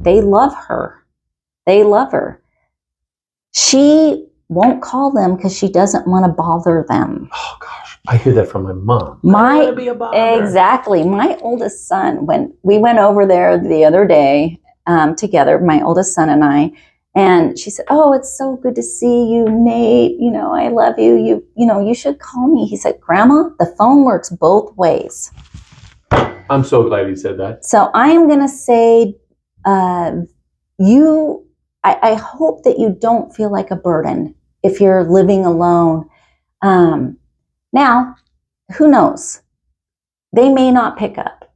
They love her. They love her. She won't call them because she doesn't want to bother them. Oh gosh, I hear that from my mom. Exactly. My oldest son, when we went over there the other day together, my oldest son and I, and she said, "Oh, it's so good to see you, Nate. You know, I love you. You should call me." He said, "Grandma, the phone works both ways." I'm so glad he said that. So I am going to say, I hope that you don't feel like a burden if you're living alone. Now, who knows? They may not pick up.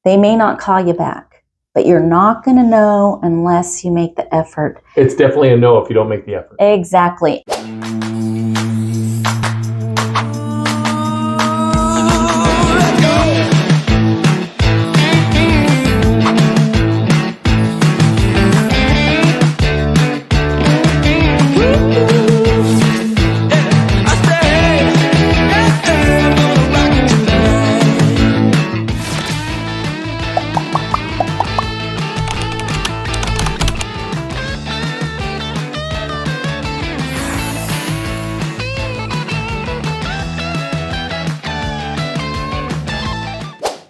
They may not call you back, but you're not going to know unless you make the effort. It's definitely a no if you don't make the effort. Exactly.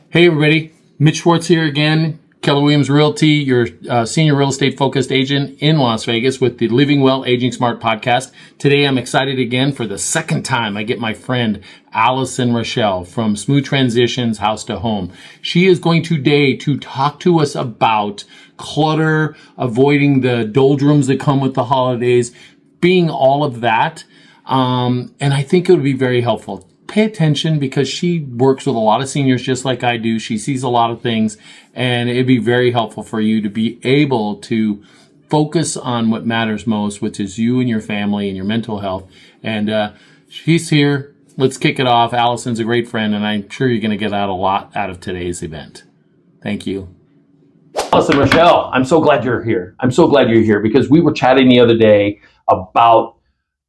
Hey everybody, Mitch Schwartz here again, Keller Williams Realty, your senior real estate focused agent in Las Vegas with the Living Well, Aging Smart podcast. Today I'm excited again for the second time I get my friend Alison Rachiel from Smooth Transitions House to Home. She is going today to talk to us about clutter, avoiding the doldrums that come with the holidays, being all of that. And I think it would be very helpful. Pay attention because she works with a lot of seniors just like I do. She sees a lot of things, and it'd be very helpful for you to be able to focus on what matters most, which is you and your family and your mental health. And she's here. Let's kick it off. Alison's a great friend, and I'm sure you're going to get a lot out of today's event. Thank you. Alison Rachiel, I'm so glad you're here. I'm so glad you're here because we were chatting the other day about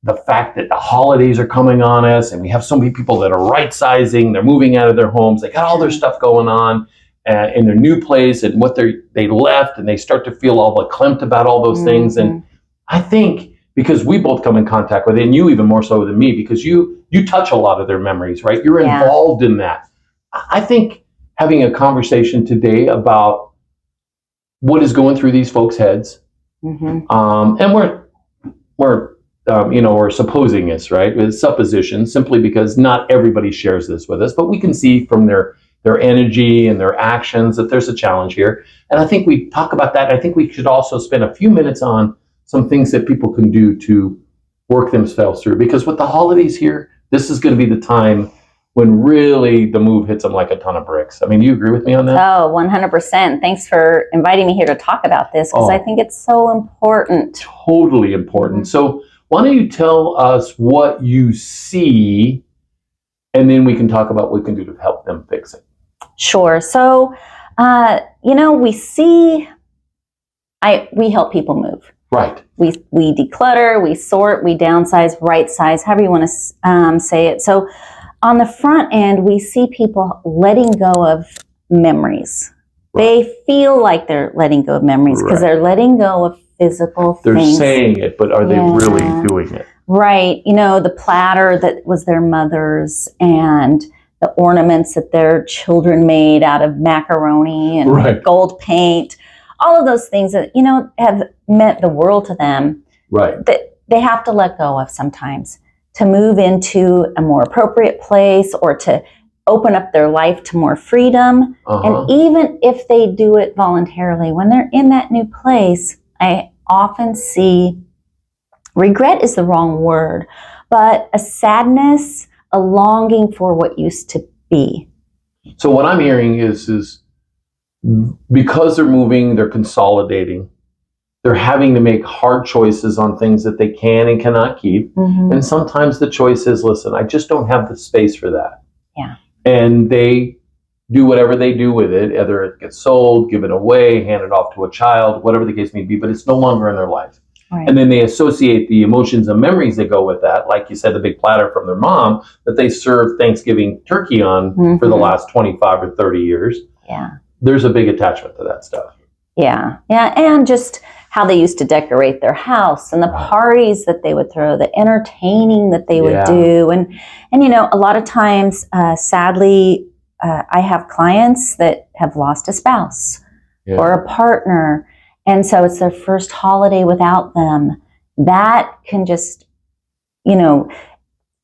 the fact that the holidays are coming on us and we have so many people that are right-sizing, they're moving out of their homes, they got all their stuff going on in their new place and what they left, and they start to feel all verklempt about all those things. And I think because we both come in contact with it, and you even more so than me, because you touch a lot of their memories, right? You're involved in that. I think having a conversation today about what is going through these folks' heads, and we're supposing this, right? It's supposition, simply because not everybody shares this with us, but we can see from their energy and their actions that there's a challenge here. And I think we talk about that. I think we should also spend a few minutes on some things that people can do to work themselves through, because with the holidays here, this is going to be the time when really the move hits them like a ton of bricks. I mean, do you agree with me on that? Oh, 100%. Thanks for inviting me here to talk about this, because I think it's so important. Totally important. So why don't you tell us what you see, and then we can talk about what we can do to help them fix it. Sure. So, we help people move. Right. We declutter, we sort, we downsize, right size, however you want to say it. So on the front end, we see people letting go of memories. Right. They feel like they're letting go of memories because they're letting go of physical things. They're saying it, but are they really doing it? Right. You know, the platter that was their mother's and the ornaments that their children made out of macaroni and gold paint, all of those things that, have meant the world to them. Right. That they have to let go of sometimes to move into a more appropriate place or to open up their life to more freedom. And even if they do it voluntarily, when they're in that new place, I often see, regret is the wrong word, but a sadness, a longing for what used to be. So what I'm hearing is because they're moving, they're consolidating, they're having to make hard choices on things that they can and cannot keep. And sometimes the choice is, listen, I just don't have the space for that. Yeah. And they do whatever they do with it, either it gets sold, given away, handed off to a child, whatever the case may be, but it's no longer in their life. Right. And then they associate the emotions and memories that go with that, like you said, the big platter from their mom that they served Thanksgiving turkey on for the last 25 or 30 years. Yeah. There's a big attachment to that stuff. Yeah. And just how they used to decorate their house and the parties that they would throw, the entertaining that they would do. And a lot of times, sadly, I have clients that have lost a spouse or a partner. And so it's their first holiday without them. That can just,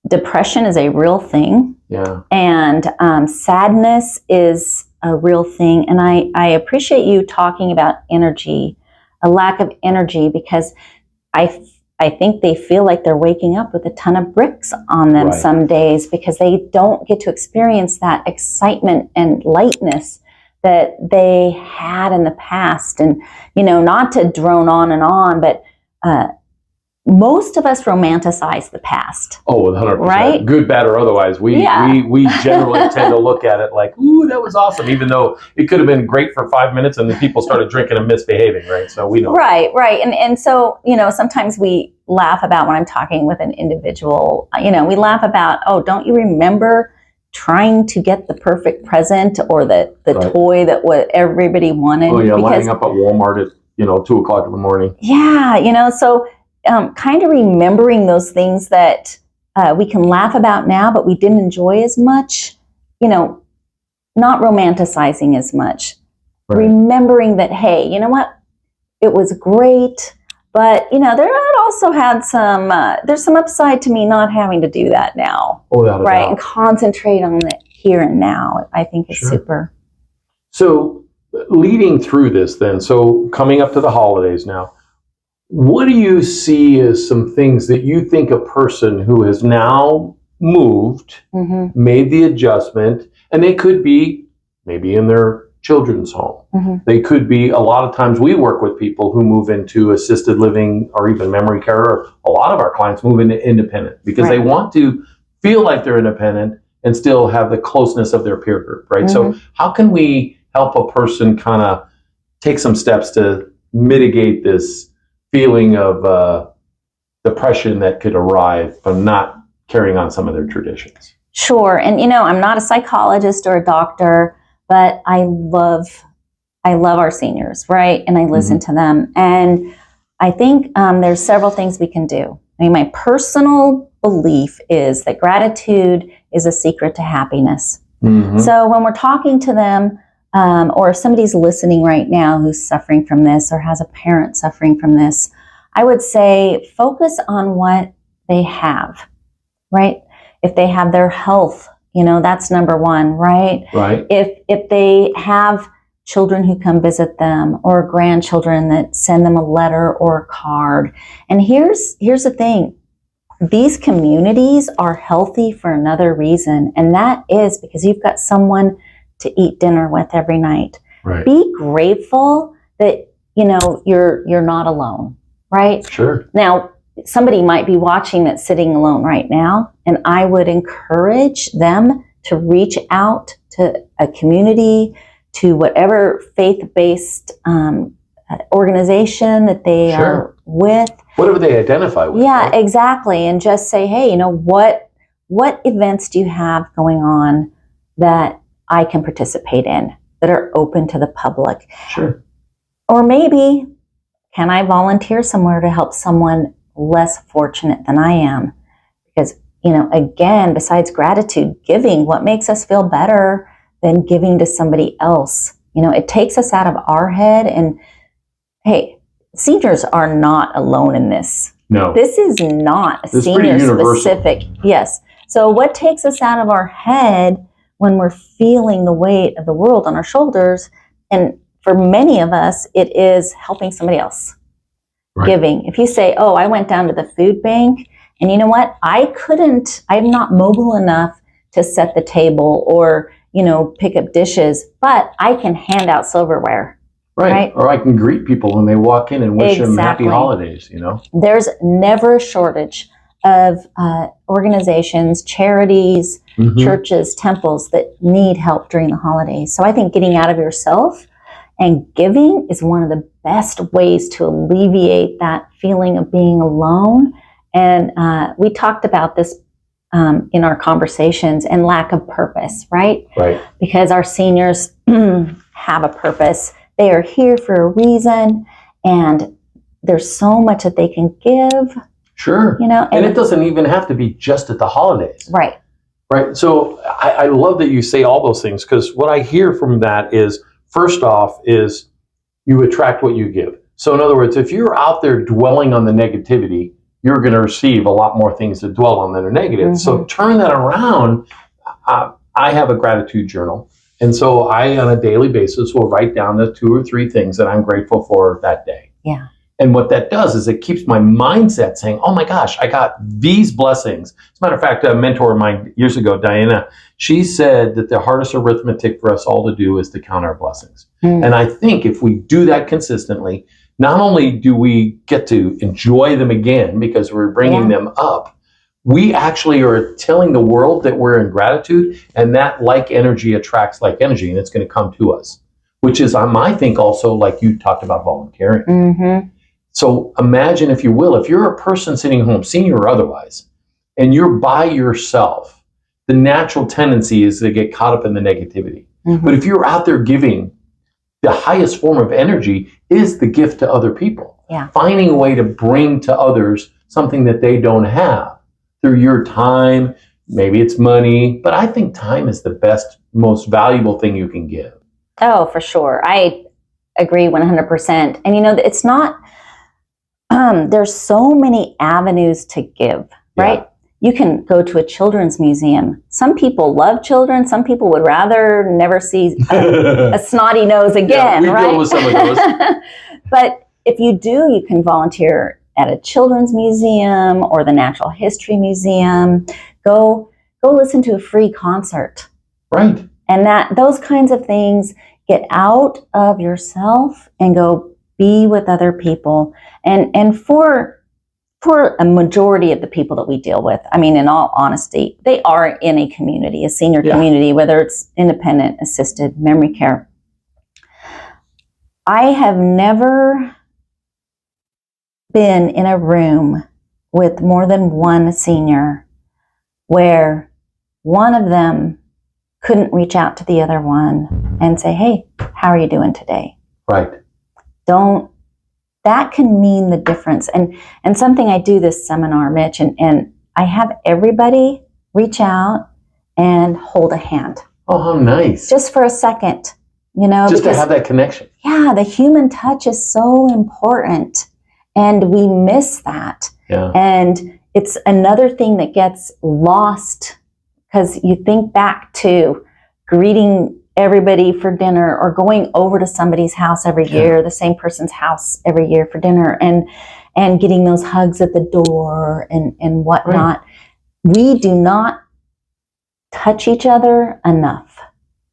depression is a real thing. Yeah. And sadness is a real thing. And I appreciate you talking about energy, a lack of energy, because I think they feel like they're waking up with a ton of bricks on them some days because they don't get to experience that excitement and lightness that they had in the past. And, not to drone on, but most of us romanticize the past. Oh, 100%. Right? Good, bad, or otherwise. We generally tend to look at it like, ooh, that was awesome, even though it could have been great for 5 minutes and then people started drinking and misbehaving, right? So we know. Right. And so, sometimes we laugh about when I'm talking with an individual, we laugh about, oh, don't you remember trying to get the perfect present or the toy that everybody wanted? Oh, yeah, lining up at Walmart at, 2:00 in the morning. Yeah, so kind of remembering those things that we can laugh about now, but we didn't enjoy as much, not romanticizing as much. Right. Remembering that, hey, you know what? It was great, but, there also had there's some upside to me not having to do that now. Oh, without a doubt. And concentrate on the here and now, I think is super. So leading through this then, so coming up to the holidays now, what do you see as some things that you think a person who has now moved, made the adjustment, and they could be maybe in their children's home. They could be, a lot of times we work with people who move into assisted living or even memory care, or a lot of our clients move into independent because they want to feel like they're independent and still have the closeness of their peer group, right? So how can we help a person kind of take some steps to mitigate this feeling of depression that could arrive from not carrying on some of their traditions? Sure. And, I'm not a psychologist or a doctor, but I love our seniors, right? And I listen to them. And I think there's several things we can do. I mean, my personal belief is that gratitude is a secret to happiness. So when we're talking to them, or if somebody's listening right now who's suffering from this or has a parent suffering from this, I would say focus on what they have, right? If they have their health, that's number one, right? Right. If they have children who come visit them or grandchildren that send them a letter or a card. And here's the thing. These communities are healthy for another reason, and that is because you've got someone to eat dinner with every night. Right. Be grateful that, you're not alone, right? Sure. Now, somebody might be watching that's sitting alone right now, and I would encourage them to reach out to a community, to whatever faith-based organization that they are with. Whatever they identify with. Yeah, right? Exactly. And just say, hey, what events do you have going on that I can participate in that are open to the public? Sure. Or maybe, can I volunteer somewhere to help someone less fortunate than I am? Because, again, besides gratitude, giving, what makes us feel better than giving to somebody else? It takes us out of our head. And hey, seniors are not alone in this. No. This is not a senior specific. Yes. So what takes us out of our head when we're feeling the weight of the world on our shoulders, and for many of us, it is helping somebody else. Right. Giving. If you say, oh, I went down to the food bank, and you know what? I'm not mobile enough to set the table or, pick up dishes, but I can hand out silverware. Right. Or I can greet people when they walk in and wish them happy holidays, There's never a shortage of organizations, charities, churches, temples that need help during the holidays. So I think getting out of yourself and giving is one of the best ways to alleviate that feeling of being alone. And we talked about this in our conversations, and lack of purpose, right? Right. Because our seniors have a purpose. They are here for a reason, and there's so much that they can give. Sure. And it doesn't even have to be just at the holidays. Right. Right. So I love that you say all those things, because what I hear from that is, first off, is you attract what you give. So in other words, if you're out there dwelling on the negativity, you're going to receive a lot more things to dwell on that are negative. Mm-hmm. So turn that around. I have a gratitude journal. And so I, on a daily basis, will write down the 2 or 3 things that I'm grateful for that day. Yeah. And what that does is it keeps my mindset saying, oh my gosh, I got these blessings. As a matter of fact, a mentor of mine years ago, Diana, she said that the hardest arithmetic for us all to do is to count our blessings. Mm. And I think if we do that consistently, not only do we get to enjoy them again because we're bringing them up, we actually are telling the world that we're in gratitude, and that like energy attracts like energy, and it's going to come to us, which is, I think, also like you talked about volunteering. Mm-hmm. So imagine, if you will, if you're a person sitting home, senior or otherwise, and you're by yourself, the natural tendency is to get caught up in the negativity. Mm-hmm. But if you're out there giving, the highest form of energy is the gift to other people. Yeah. Finding a way to bring to others something that they don't have through your time. Maybe it's money, but I think time is the best, most valuable thing you can give. Oh, for sure. I agree 100%. And it's not, there's so many avenues to give, right? Yeah. You can go to a children's museum. Some people love children. Some people would rather never see a snotty nose again, right? Deal with some of those. But if you do, you can volunteer at a children's museum or the Natural History Museum. Go listen to a free concert. Right. And those kinds of things, get out of yourself and go be with other people. And for a majority of the people that we deal with, I mean, in all honesty, they are in a community, a senior community, whether it's independent, assisted, memory care. I have never been in a room with more than one senior where one of them couldn't reach out to the other one and say, hey, how are you doing today? Right. That can mean the difference. And something I do this seminar, Mitch, and I have everybody reach out and hold a hand. Oh, how nice. Just for a second, Just to have that connection. Yeah, the human touch is so important. And we miss that. Yeah. And it's another thing that gets lost, because you think back to greeting everybody for dinner or going over to somebody's house every year, the same person's house every year for dinner, and getting those hugs at the door and whatnot. Right. We do not touch each other enough.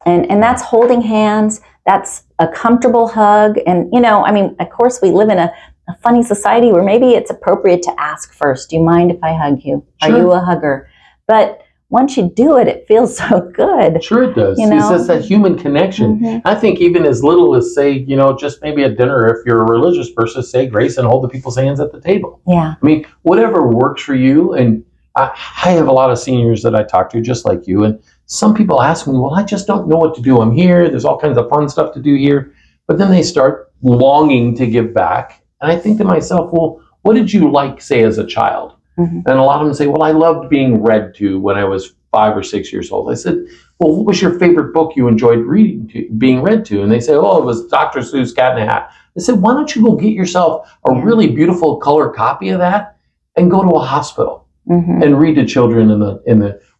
And that's holding hands. That's a comfortable hug. And, of course, we live in a funny society where maybe it's appropriate to ask first, do you mind if I hug you? Sure. Are you a hugger? But once you do it, it feels so good. Sure it does. It's just that human connection. Mm-hmm. I think even as little as, say, just maybe at dinner, if you're a religious person, say grace and hold the people's hands at the table. Yeah. I mean, whatever works for you. And I have a lot of seniors that I talk to, just like you. And some people ask me, well, I just don't know what to do. I'm here. There's all kinds of fun stuff to do here. But then they start longing to give back. And I think to myself, well, what did you like, say, as a child? Mm-hmm. And a lot of them say, well, I loved being read to when I was 5 or 6 years old. I said, well, what was your favorite book you enjoyed being read to? And they say, oh, it was Dr. Seuss' Cat in a Hat. I said, why don't you go get yourself a really beautiful color copy of that and go to a hospital and read to children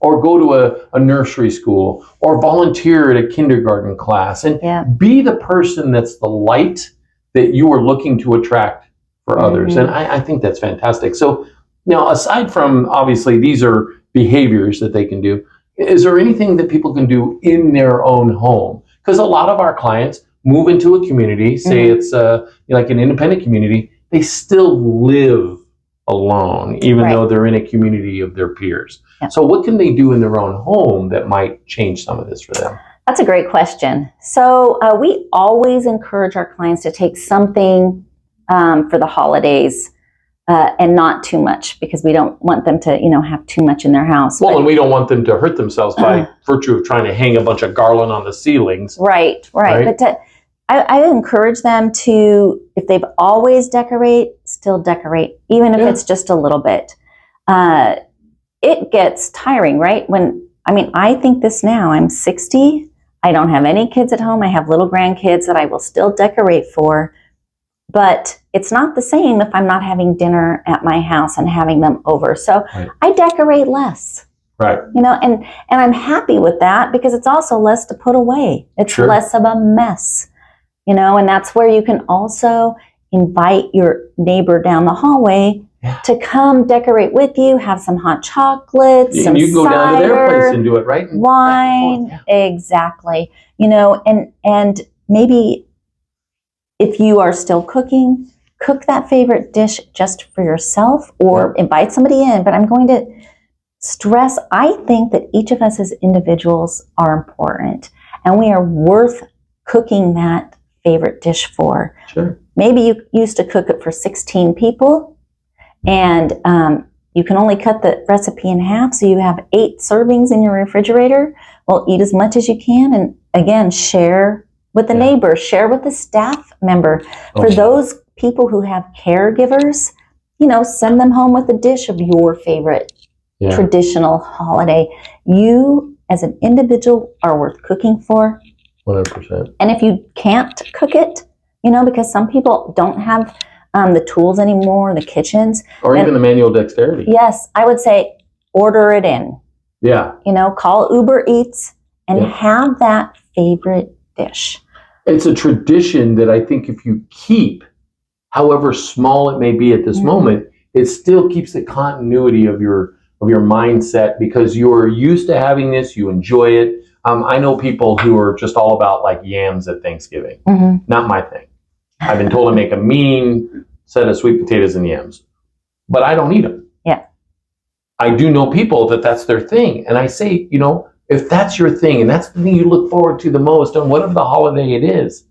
or go to a nursery school or volunteer at a kindergarten class and be the person that's the light that you are looking to attract for others. And I think that's fantastic. So now, aside from, obviously, these are behaviors that they can do, is there anything that people can do in their own home? Because a lot of our clients move into a community, say it's like an independent community, they still live alone, even though they're in a community of their peers. Yeah. So what can they do in their own home that might change some of this for them? That's a great question. So we always encourage our clients to take something for the holidays, and not too much, because we don't want them to, have too much in their house. Well, and we don't want them to hurt themselves by virtue of trying to hang a bunch of garland on the ceilings. Right. But I encourage them to, if they've always decorate, still decorate, even if it's just a little bit. It gets tiring, right? I think this now, I'm 60. I don't have any kids at home. I have little grandkids that I will still decorate for. But it's not the same if I'm not having dinner at my house and having them over. So I decorate less. Right. And I'm happy with that because it's also less to put away. It's less of a mess. And that's where you can also invite your neighbor down the hallway to come decorate with you, have some hot chocolates, some you can go down to their place and do it, right? Wine, exactly. And maybe if you are still cooking, cook that favorite dish just for yourself or invite somebody in. But I'm going to stress, I think that each of us as individuals are important and we are worth cooking that favorite dish for. Sure. Maybe you used to cook it for 16 people and you can only cut the recipe in half, so you have 8 servings in your refrigerator. Well, eat as much as you can and again, share with the neighbor, share with the staff member. For those people who have caregivers, send them home with a dish of your favorite traditional holiday. You, as an individual, are worth cooking for. 100%. And if you can't cook it, because some people don't have the tools anymore, the kitchens. Or even the manual dexterity. Yes, I would say order it in. Yeah. Call Uber Eats and have that favorite dish. It's a tradition that I think if you keep, however small it may be at this moment, it still keeps the continuity of your mindset because you're used to having this, you enjoy it. I know people who are just all about like yams at Thanksgiving. Not my thing. I've been told to make a mean set of sweet potatoes and yams, but I don't eat them. Yeah. I do know people that's their thing. And I say, if that's your thing and that's the thing you look forward to the most on whatever the holiday it is,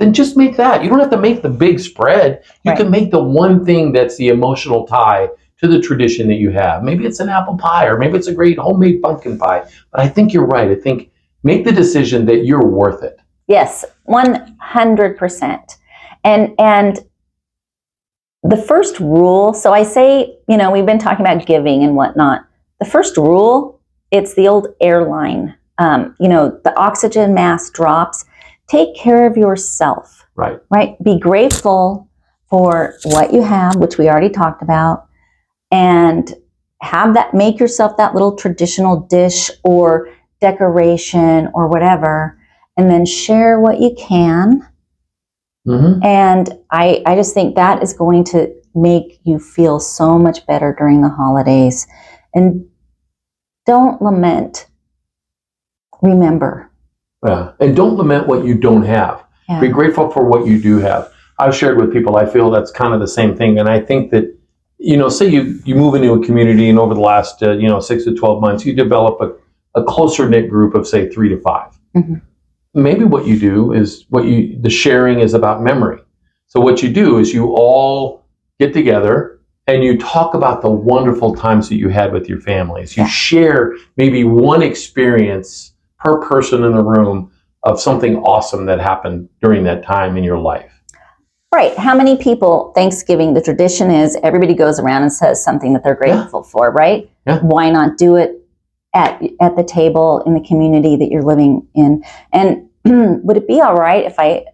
then just make that. You don't have to make the big spread. You can make the one thing that's the emotional tie to the tradition that you have. Maybe it's an apple pie or maybe it's a great homemade pumpkin pie. But I think you're right. I think make the decision that you're worth it. Yes, 100%. And the first rule, so I say, we've been talking about giving and whatnot. The first rule, it's the old airline. The oxygen mask drops. Take care of yourself. Right. Right. Be grateful for what you have, which we already talked about, and make yourself that little traditional dish or decoration or whatever, and then share what you can. And I just think that is going to make you feel so much better during the holidays. And don't lament. Remember. Yeah. And don't lament what you don't have. Yeah. Be grateful for what you do have. I've shared with people, I feel that's kind of the same thing. And I think that, say you move into a community and over the last, 6 to 12 months, you develop a closer knit group of say 3 to 5. Maybe what you do is the sharing is about memory. So what you do is you all get together and you talk about the wonderful times that you had with your families. You share maybe one experience per person in the room of something awesome that happened during that time in your life. Right. How many people, Thanksgiving, the tradition is everybody goes around and says something that they're grateful for, right? Yeah. Why not do it at the table in the community that you're living in? And would it be all right if I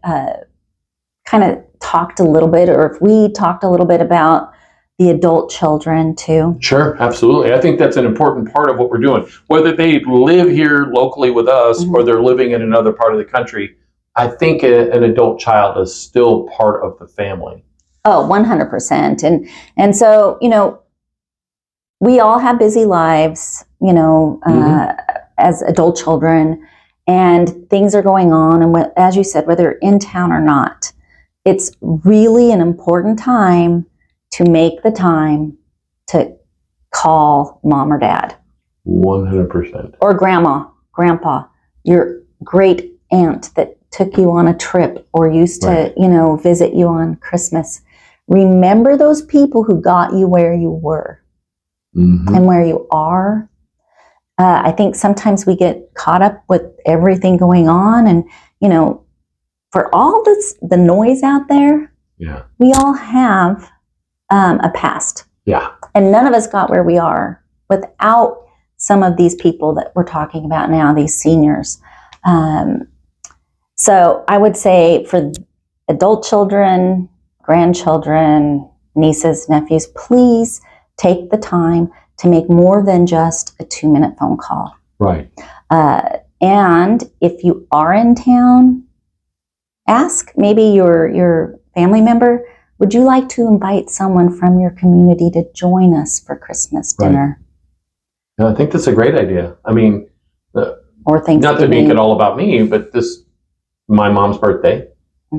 kind of talked a little bit, or if we talked a little bit about the adult children too? Sure, absolutely. I think that's an important part of what we're doing. Whether they live here locally with us or they're living in another part of the country, I think an adult child is still part of the family. Oh, 100%. And so, we all have busy lives, as adult children, and things are going on. And as you said, whether you're in town or not, it's really an important time to make the time to call mom or dad. 100%. Or grandma, grandpa, your great aunt that took you on a trip or used to, visit you on Christmas. Remember those people who got you where you were and where you are. I think sometimes we get caught up with everything going on and, for all the noise out there, Yeah. we all have a past. Yeah. And none of us got where we are without some of these people that we're talking about now, these seniors. So I would say for adult children, grandchildren, nieces, nephews, please take the time to make more than just a 2-minute phone call. Right. And if you are in town, ask maybe your family member, would you like to invite someone from your community to join us for Christmas dinner? Right. I think that's a great idea. I mean, or Thanksgiving. Not to make it all about me, but my mom's birthday,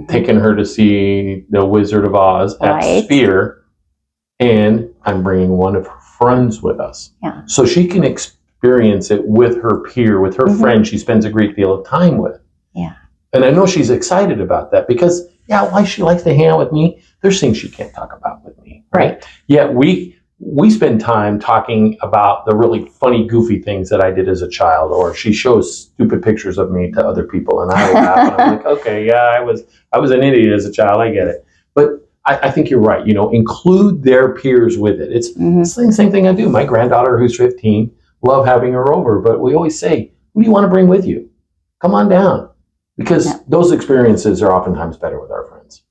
taking her to see The Wizard of Oz at Sphere, and I'm bringing one of her friends with us. Yeah. So she can experience it with her peer, with her friend she spends a great deal of time with. Yeah. And I know she's excited about that because, why she likes to hang out with me, there's things she can't talk about with me. Right. Yet we spend time talking about the really funny, goofy things that I did as a child, or she shows stupid pictures of me to other people, and I laugh, and I'm like, okay, I was an idiot as a child, I get it. But I think you're right. Include their peers with it. It's the same thing I do. My granddaughter, who's 15, love having her over, but we always say, who do you want to bring with you? Come on down, because those experiences are oftentimes better with our friends.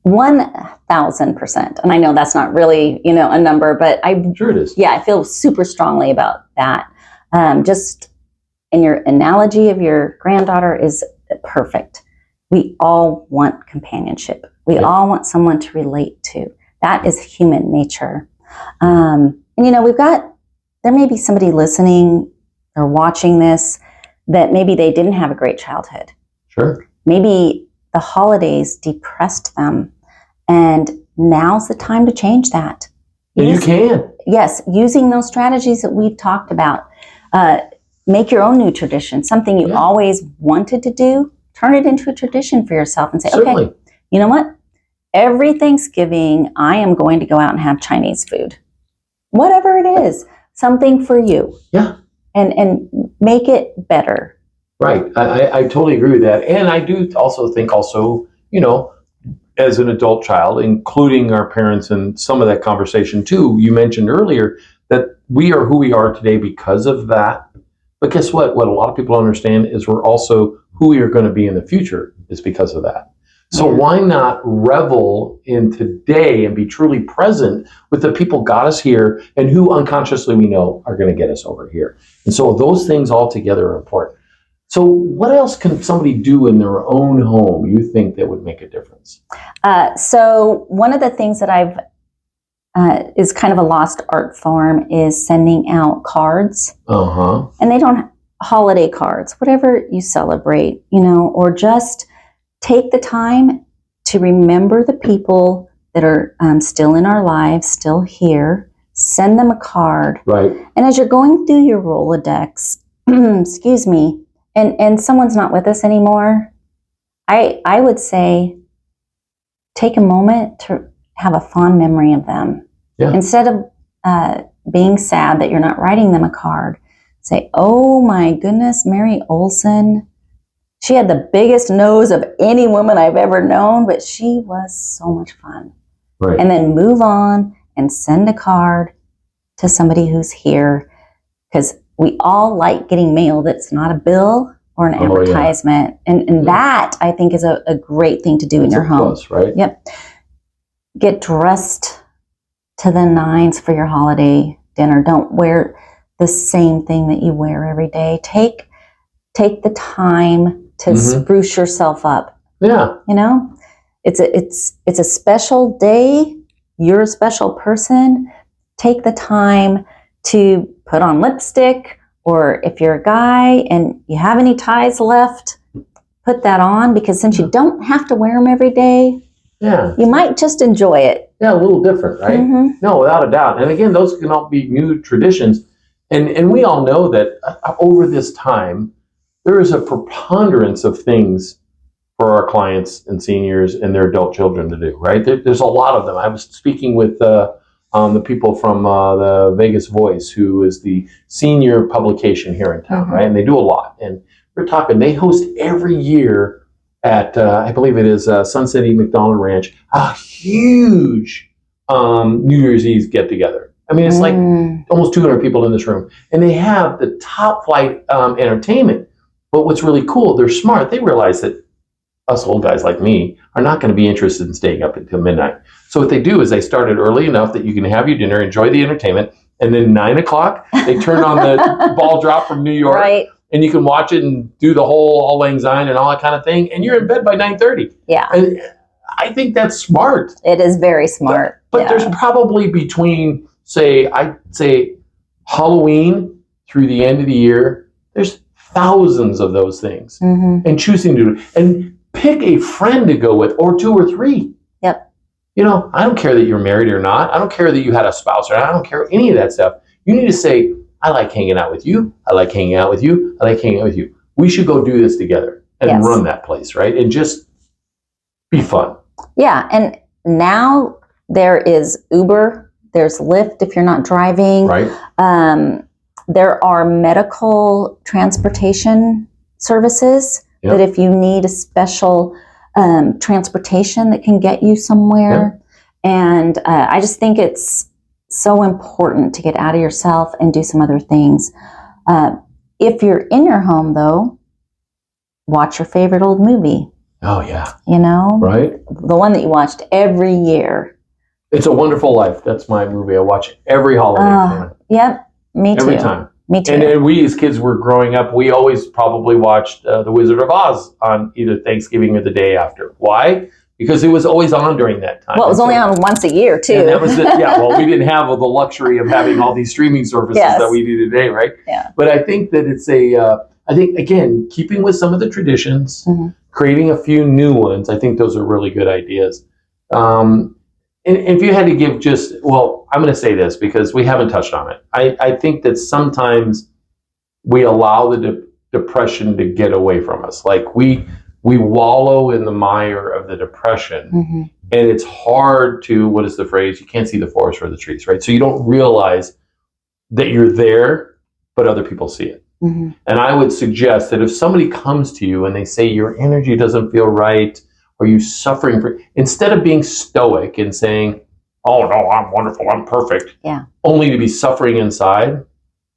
1,000%. And I know that's not really, a number, but Sure it is. Yeah, I feel super strongly about that. Just in your analogy of your granddaughter is perfect. We all want companionship. We all want someone to relate to. That is human nature. And there may be somebody listening or watching this that maybe they didn't have a great childhood. Sure. Maybe the holidays depressed them, and now's the time to change that. And you can. Yes, using those strategies that we've talked about. Make your own new tradition, something you always wanted to do. Turn it into a tradition for yourself and say, Certainly. Okay, you know what? Every Thanksgiving, I am going to go out and have Chinese food. Whatever it is, something for you. Yeah. And make it better. Right. I totally agree with that. And I do also think as an adult child, including our parents in some of that conversation too, you mentioned earlier that we are who we are today because of that. But guess what? What a lot of people understand is we're also who we are going to be in the future is because of that. So why not revel in today and be truly present with the people got us here and who unconsciously we know are going to get us over here. And so those things all together are important. So what else can somebody do in their own home you think that would make a difference? So one of the things that I've is kind of a lost art form is sending out cards. And they don't holiday cards, whatever you celebrate, or just take the time to remember the people that are still in our lives, still here. Send them a card. Right. And as you're going through your Rolodex, excuse me, and someone's not with us anymore, I would say take a moment to have a fond memory of them. Yeah. Instead of being sad that you're not writing them a card, say, oh my goodness, Mary Olson, she had the biggest nose of any woman I've ever known, but she was so much fun. Right. And then move on and send a card to somebody who's here, because we all like getting mail that's not a bill or an advertisement. And that, I think, is a great thing to do in your home. Plus, right? Yep. Get dressed to the nines for your holiday dinner. Don't wear the same thing that you wear every day. Take the time to spruce yourself up. Yeah. It's a special day. You're a special person. Take the time to put on lipstick, or if you're a guy and you have any ties left, put that on, because since you don't have to wear them every day, you might just enjoy it. Yeah, a little different, right? No, without a doubt. And again, those can all be new traditions. And we all know that over this time, there is a preponderance of things for our clients and seniors and their adult children to do, right? There's a lot of them. I was speaking with the people from the Vegas Voice, who is the senior publication here in town, right? And they do a lot. And we're talking, they host every year at I believe it is Sun City McDonald Ranch, a huge New Year's Eve get together. I mean, it's like almost 200 people in this room, and they have the top flight entertainment. But what's really cool, they're smart. They realize that us old guys like me are not going to be interested in staying up until midnight. So what they do is they start it early enough that you can have your dinner, enjoy the entertainment, and then 9 o'clock, they turn on the ball drop from New York, Right. and you can watch it and do the whole Auld Lang Syne and all that kind of thing, and you're in bed by 9:30. Yeah. And I think that's smart. It is very smart. But there's probably between, I'd say Halloween through the end of the year, there's thousands of those things. And choosing to do it. And pick a friend to go with, or 2 or 3. Yep. You know, I don't care that you're married or not. I don't care that you had a spouse or not. I don't care any of that stuff. You need to say, I like hanging out with you. I like hanging out with you. I like hanging out with you. We should go do this together and run that place, right? And just be fun. Yeah. And now there is Uber, there's Lyft if you're not driving. Right. There are medical transportation services that if you need a special transportation that can get you somewhere. And I just think it's so important to get out of yourself and do some other things. If you're in your home, though, watch your favorite old movie. Oh, yeah. You know? Right. The one that you watched every year. It's a Wonderful Life. That's my movie. I watch every holiday. Yep. Me too. Every time. Me too. And then we, as kids were growing up, we always probably watched The Wizard of Oz on either Thanksgiving or the day after. Why? Because it was always on during that time. Well, it was only on once a year, too. And that was it. Yeah, well, we didn't have the luxury of having all these streaming services that we do today, right? Yeah. But I think that it's I think, again, keeping with some of the traditions, creating a few new ones, I think those are really good ideas. And if you had to give I'm going to say this because we haven't touched on it. I think that sometimes we allow the depression to get away from us. Like we wallow in the mire of the depression, and it's hard to, what is the phrase? You can't see the forest for the trees, right? So you don't realize that you're there, but other people see it. And I would suggest that if somebody comes to you and they say your energy doesn't feel right, or you suffering instead of being stoic and saying, oh no, I'm wonderful, I'm perfect, only to be suffering inside,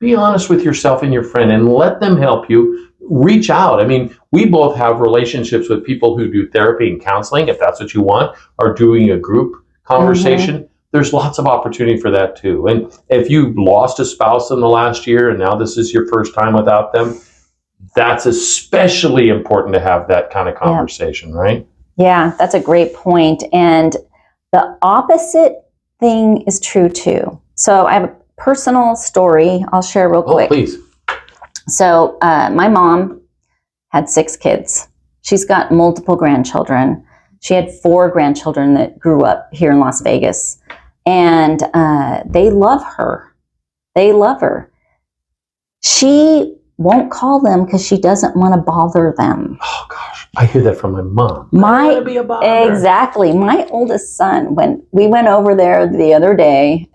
be honest with yourself and your friend and let them help you. Reach out. I mean, we both have relationships with people who do therapy and counseling, if that's what you want, or doing a group conversation. There's lots of opportunity for that too. And if you lost a spouse in the last year and now this is your first time without them, that's especially important to have that kind of conversation, right? Yeah, that's a great point. And the opposite thing is true too. So I have a personal story I'll share real quick. Please. So my mom had 6 kids. She's got multiple grandchildren. She had 4 grandchildren that grew up here in Las Vegas. And they love her. They love her. She won't call them because she doesn't want to bother them. Oh, gosh. I hear that from my mom. Exactly. My oldest son, when we went over there the other day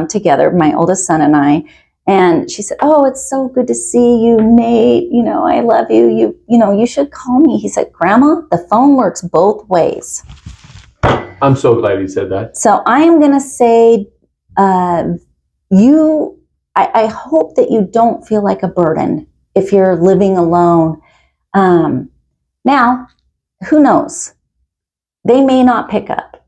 together, my oldest son and I, and she said, oh, it's so good to see you, Nate. You know, I love you. You should call me. He said, Grandma, the phone works both ways. I'm so glad he said that. So I am going to say, I hope that you don't feel like a burden if you're living alone. Now, who knows? They may not pick up.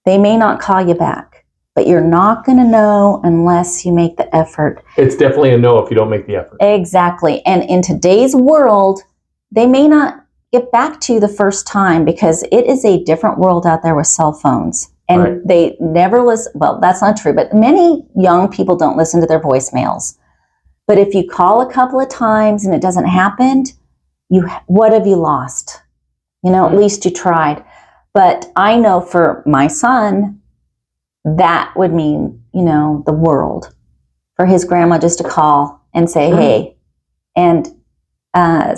They may not call you back, but you're not going to know unless you make the effort. It's definitely a no if you don't make the effort. Exactly. And in today's world, they may not get back to you the first time because it is a different world out there with cell phones. And they never listen. Well, that's not true, but many young people don't listen to their voicemails. But if you call a couple of times and it doesn't happen, what have you lost? At least you tried. But I know for my son, that would mean, the world for his grandma just to call and say, hey. And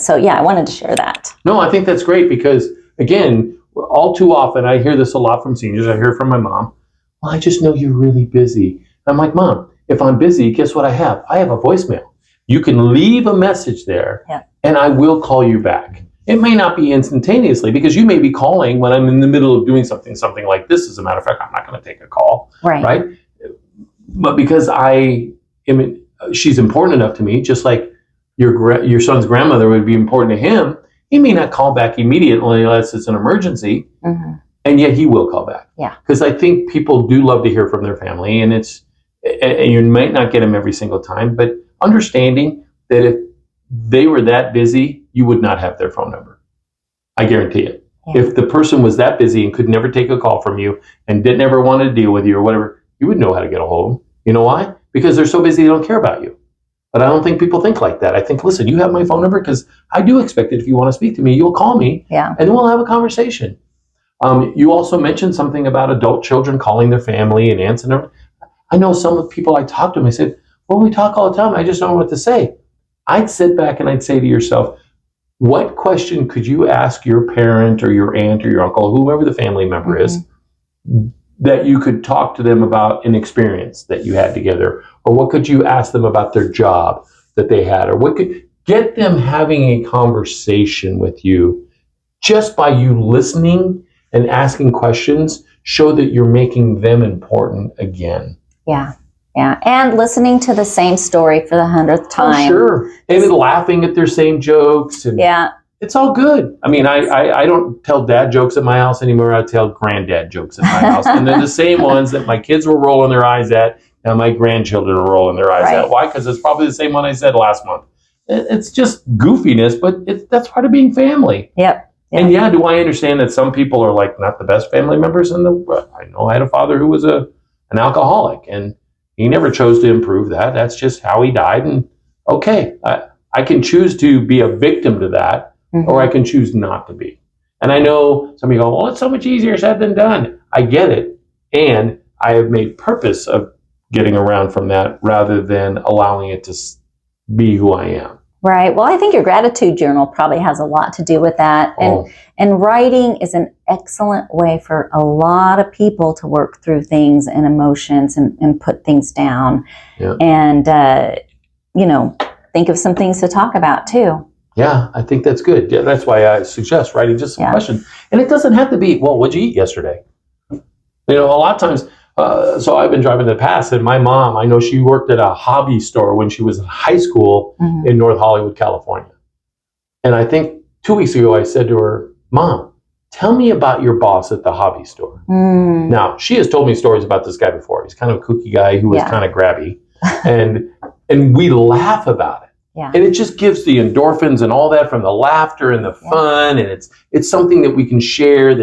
so, I wanted to share that. No, I think that's great because, again, all too often, I hear this a lot from seniors. I hear it from my mom. Well, I just know you're really busy. I'm like, Mom, if I'm busy, guess what I have? I have a voicemail. You can leave a message there, and I will call you back. It may not be instantaneously because you may be calling when I'm in the middle of doing something like this. As a matter of fact, I'm not going to take a call, right? But because she's important enough to me, just like your son's grandmother would be important to him. He may not call back immediately unless it's an emergency, and yet he will call back. Yeah, because I think people do love to hear from their family, and you might not get them every single time, but understanding that if they were that busy, you would not have their phone number. I guarantee it. Yeah. If the person was that busy and could never take a call from you and didn't ever want to deal with you or whatever, you would know how to get a hold of them. You know why? Because they're so busy they don't care about you. But I don't think people think like that. I think, listen, you have my phone number because I do expect that if you want to speak to me, you'll call me, and then we'll have a conversation. You also mentioned something about adult children calling their family and aunts and everything. I know some of the people I talk to them, I said, well, we talk all the time. I just don't know what to say. I'd sit back and I'd say to yourself, what question could you ask your parent or your aunt or your uncle, whoever the family member is, that you could talk to them about an experience that you had together? Or what could you ask them about their job that they had? Or what could get them having a conversation with you just by you listening and asking questions, show that you're making them important again. Yeah. And listening to the same story for the 100th time. Oh, sure. And laughing at their same jokes. And it's all good. I mean, I don't tell dad jokes at my house anymore. I tell granddad jokes at my house. And they're the same ones that my kids were rolling their eyes at. Now my grandchildren are rolling their eyes at. Why? Because it's probably the same one I said last month. It's just goofiness, but that's part of being family. Yep. And do I understand that some people are like not the best family members? I know I had a father who was an alcoholic, and he never chose to improve that. That's just how he died. And okay, I can choose to be a victim to that, or I can choose not to be. And I know some of you go, well, it's so much easier said than done. I get it. And I have made purpose of getting around from that rather than allowing it to be who I am. Right. Well, I think your gratitude journal probably has a lot to do with that. And writing is an excellent way for a lot of people to work through things and emotions and put things down. Yeah. And, think of some things to talk about too. Yeah, I think that's good. Yeah, that's why I suggest writing just some questions. And it doesn't have to be, well, what'd you eat yesterday? A lot of times, so I've been driving in the past, and my mom, I know she worked at a hobby store when she was in high school in North Hollywood, California. And I think 2 weeks ago, I said to her, Mom, tell me about your boss at the hobby store. Now, she has told me stories about this guy before. He's kind of a kooky guy who was kind of grabby. And we laugh about it. Yeah. And it just gives the endorphins and all that from the laughter and the fun. And it's something that we can share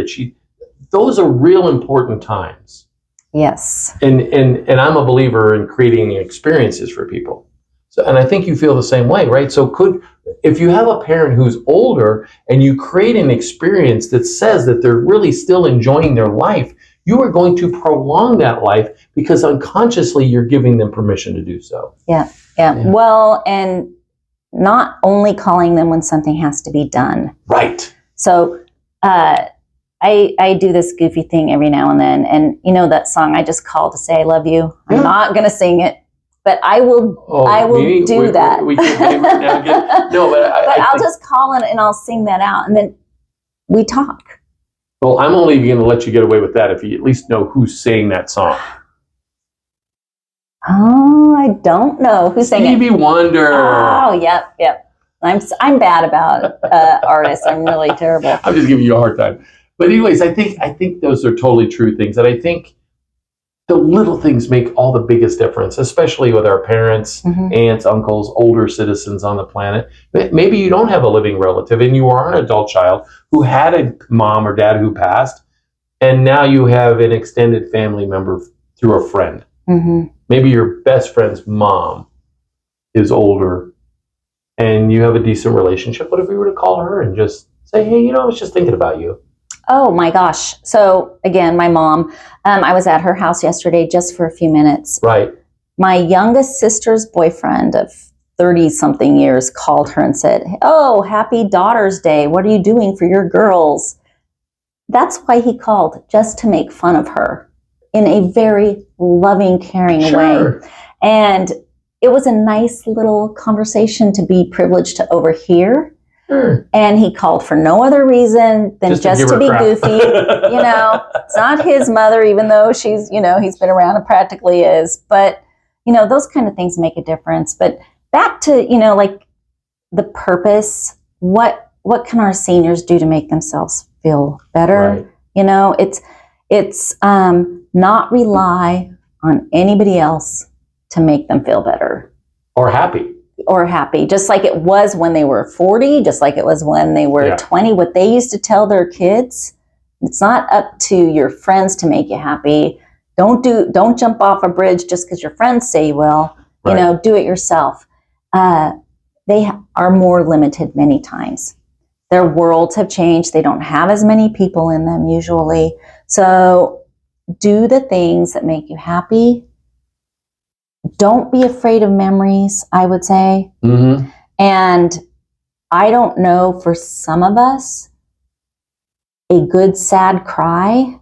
those are real important times. Yes. And I'm a believer in creating experiences for people. So, and I think you feel the same way, right? So if you have a parent who's older and you create an experience that says that they're really still enjoying their life, you are going to prolong that life because unconsciously you're giving them permission to do so. Yeah. Well, and not only calling them when something has to be done. Right. So, I do this goofy thing every now and then, and that song I just called to say I love you. I'm not going to sing it, but I will do that. We can't right now again. No, but I'll just call it and I'll sing that out, and then we talk. Well, I'm only going to let you get away with that if you at least know who's saying that song. Oh, I don't know who's saying it. Stevie Wonder. Oh, yep. I'm bad about artists. I'm really terrible. I'm just giving you a hard time. But anyways, I think those are totally true things. And I think the little things make all the biggest difference, especially with our parents, aunts, uncles, older citizens on the planet. Maybe you don't have a living relative and you are an adult child who had a mom or dad who passed, and now you have an extended family member through a friend. Maybe your best friend's mom is older and you have a decent relationship. What if we were to call her and just say, hey, I was just thinking about you? Oh my gosh. So again, my mom, I was at her house yesterday just for a few minutes. Right. My youngest sister's boyfriend of 30-something years called her and said, oh, happy Daughter's Day. What are you doing for your girls? That's why he called, just to make fun of her in a very loving, caring way. And it was a nice little conversation to be privileged to overhear. And he called for no other reason than just to be goofy. It's not his mother, even though she's, he's been around and practically is. But, those kind of things make a difference. But back to, like the purpose, what can our seniors do to make themselves feel better? Right. It's not rely on anybody else to make them feel better. Or happy. Just like it was when they were 40, just like it was when they were 20. What they used to tell their kids, it's not up to your friends to make you happy. Don't jump off a bridge just because your friends say you will. Right. Do it yourself. They are more limited many times. Their worlds have changed. They don't have as many people in them usually. So do the things that make you happy. Don't be afraid of memories, I would say. Mm-hmm. And I don't know, for some of us, a good sad cry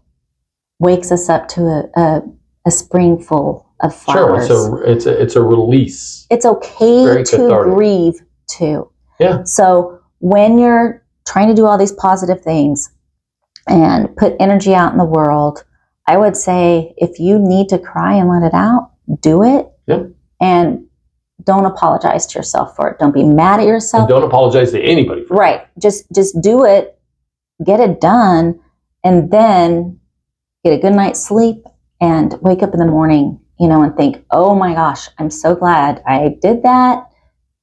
wakes us up to a spring full of flowers. Sure, it's a release. It's okay to grieve too. Yeah. So when you're trying to do all these positive things and put energy out in the world, I would say if you need to cry and let it out, do it. Yeah. And don't apologize to yourself for it. Don't be mad at yourself. And don't apologize to anybody for it. Right. Just do it, get it done, and then get a good night's sleep and wake up in the morning, and think, oh my gosh, I'm so glad I did that.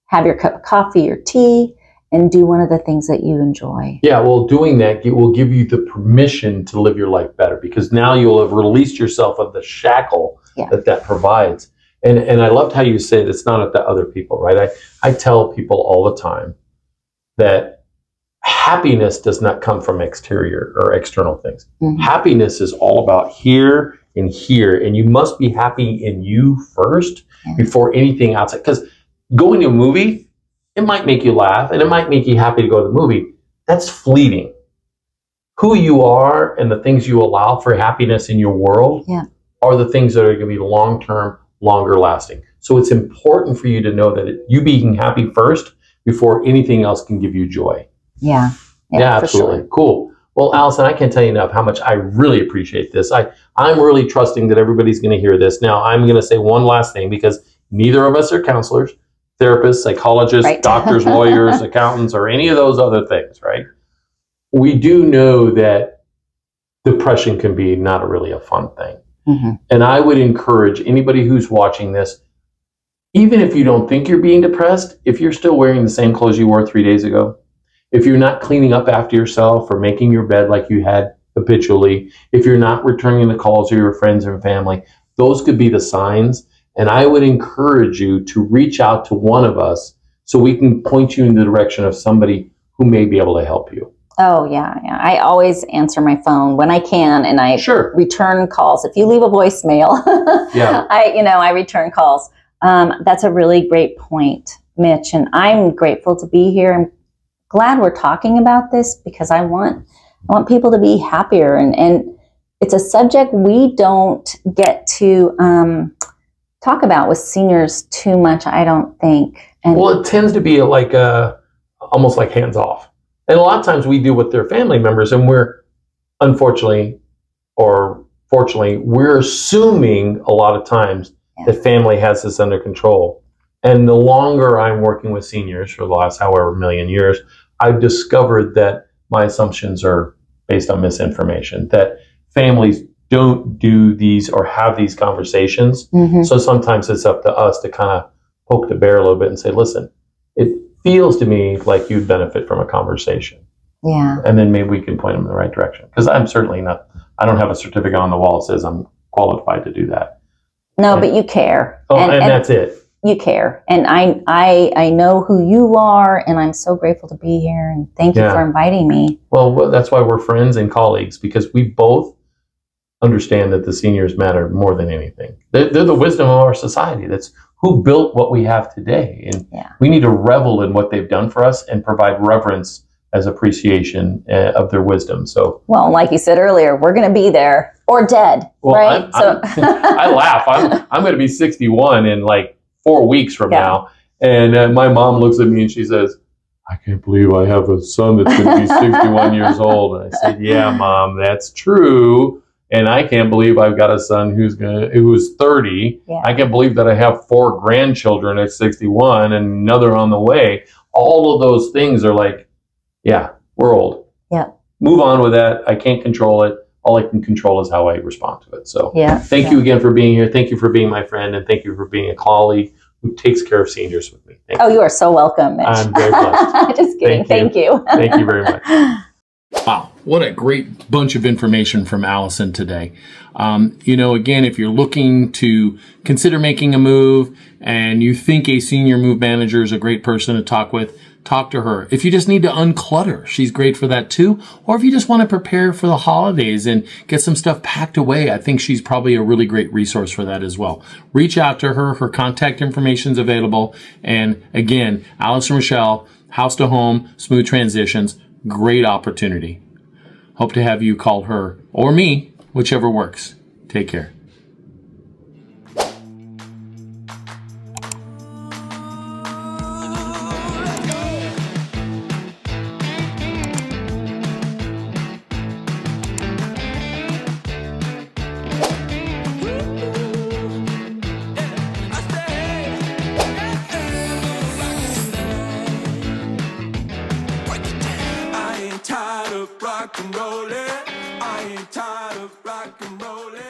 Have your cup of coffee or tea and do one of the things that you enjoy. Yeah, well, doing that will give you the permission to live your life better, because now you'll have released yourself of the shackle that provides. And I loved how you said it's not up to other people, right? I tell people all the time that happiness does not come from exterior or external things. Mm-hmm. Happiness is all about here and here. And you must be happy in you first before anything outside. Because going to a movie, it might make you laugh and it might make you happy to go to the movie. That's fleeting. Who you are and the things you allow for happiness in your world are the things that are going to be long-term, longer lasting. So it's important for you to know that you being happy first before anything else can give you joy. Yeah, absolutely. Sure. Cool. Well, Alison, I can't tell you enough how much I really appreciate this. I'm really trusting that everybody's going to hear this. Now, I'm going to say one last thing, because neither of us are counselors, therapists, psychologists, doctors, lawyers, accountants, or any of those other things, right? We do know that depression can be not really a fun thing. Mm-hmm. And I would encourage anybody who's watching this, even if you don't think you're being depressed, if you're still wearing the same clothes you wore 3 days ago, if you're not cleaning up after yourself or making your bed like you had habitually, if you're not returning the calls of your friends and family, those could be the signs. And I would encourage you to reach out to one of us so we can point you in the direction of somebody who may be able to help you. Oh, yeah. I always answer my phone when I can, and I return calls. If you leave a voicemail, I return calls. That's a really great point, Mitch, and I'm grateful to be here. I'm glad we're talking about this, because I want people to be happier, and it's a subject we don't get to talk about with seniors too much, I don't think. And well, it tends to be like almost like hands off. And a lot of times we deal with their family members, and we're unfortunately or fortunately, we're assuming a lot of times that family has this under control. And the longer I'm working with seniors for the last however million years, I've discovered that my assumptions are based on misinformation, that families don't do these or have these conversations. Mm-hmm. So sometimes it's up to us to kind of poke the bear a little bit and say, listen, it feels to me like you'd benefit from a conversation. Yeah. And then maybe we can point them in the right direction. Because I'm certainly not, I don't have a certificate on the wall that says I'm qualified to do that. No, but you care. Oh, and that's it. You care. And I know who you are, and I'm so grateful to be here, and thank you for inviting me. Well, that's why we're friends and colleagues, because we both understand that the seniors matter more than anything. They're the wisdom of our society. That's who built what we have today. And we need to revel in what they've done for us and provide reverence as appreciation of their wisdom. So, well, like you said earlier, we're going to be there or dead, right? I laugh. I'm going to be 61 in like 4 weeks from now. And my mom looks at me and she says, I can't believe I have a son that's going to be 61 years old. And I said, yeah, Mom, that's true. And I can't believe I've got a son who's 30. Yeah. I can't believe that I have 4 grandchildren at 61 and another on the way. All of those things are like, yeah, we're old. Yeah. Move on with that. I can't control it. All I can control is how I respond to it. So thank you again for being here. Thank you for being my friend. And thank you for being a colleague who takes care of seniors with me. Thank you. You are so welcome, Mitch. I'm very blessed. Just kidding. Thank you. Thank you very much. Wow, what a great bunch of information from Alison today. Again, if you're looking to consider making a move and you think a senior move manager is a great person to talk with, talk to her. If you just need to unclutter, she's great for that too. Or if you just want to prepare for the holidays and get some stuff packed away, I think she's probably a really great resource for that as well. Reach out to her. Her contact information is available. And again, Alison Rachiel, house to home, smooth transitions, great opportunity. Hope to have you call her or me, whichever works. Take care. Rock and rollin', I ain't tired of rock and rollin'.